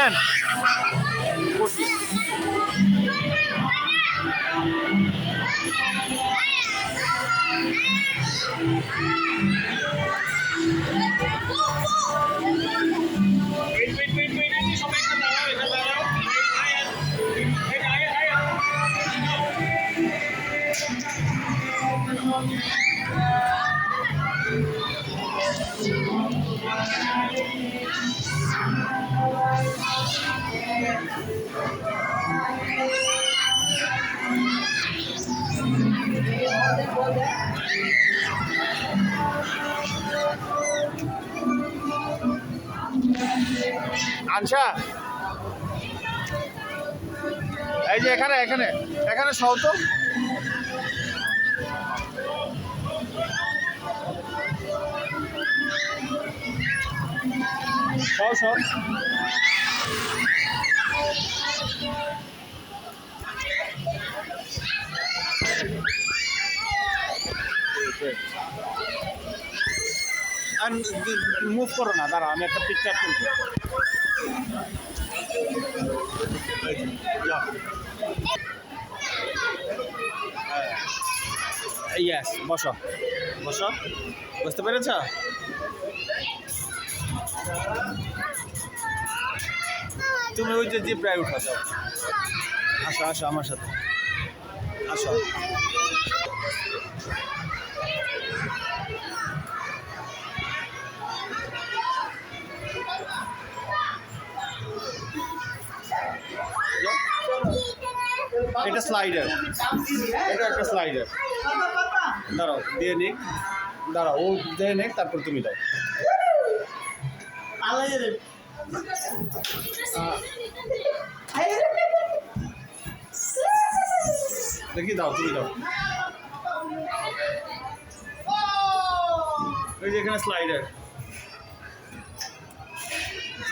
নেন। আনসা, এই যে এখানে এখানে এখানে সহ তো। সহ সহ মুভ করো না, দাঁড়াও আমি একটা পিকচার তুলবো। ইয়েস, বসো বসো, বুঝতে পেরেছ? তুমি ওই যে জিপ উঠা যাও। আসো আসো আমার সাথে আসো। এটা স্লাইডার, এটা একটা স্লাইডার। দাঁড়াও দিয়ে নিক, দাঁড়াও ও দিয়ে নিক, তারপর তুমি দাও। দেখি দাও, তুমি দাও। ওই যে এখানে স্লাইডার,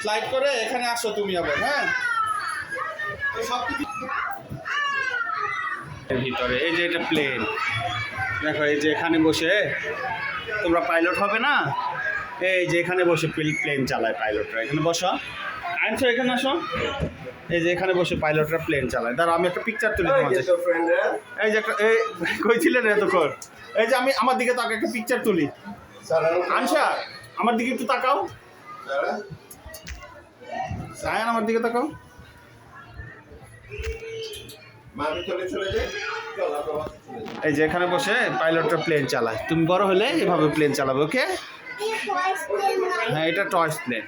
স্লাইড করে এখানে আসো তুমি আবার। হ্যাঁ, ভিতরে এই যে এটা প্লেন, দেখো এই যে এখানে বসে তোমরা পাইলট হবে না, এই যে এখানে বসে প্লেন চালায় পাইলটরা। এখানে বসো, আনছো এখানে আসো। এই যে এখানে বসে পাইলটরা প্লেন চালায়। দাঁড়াও আমি একটা পিকচার তুলি তোমাদের। এই যে একটা, এই কই ছিলেন এতক্ষণ? এই যে আমি আমার দিকে তাকাও, একটা পিকচার তুলি। আনসা আমার দিকে একটু তাকাও, সায়ান আমার দিকে তাকাও। এই যে এখানে বসে পাইলটরা প্লেন চালায়। তুমি বড় হলে এভাবে প্লেন চালাবে, ওকে? হ্যাঁ, এটা টয়স প্লেন।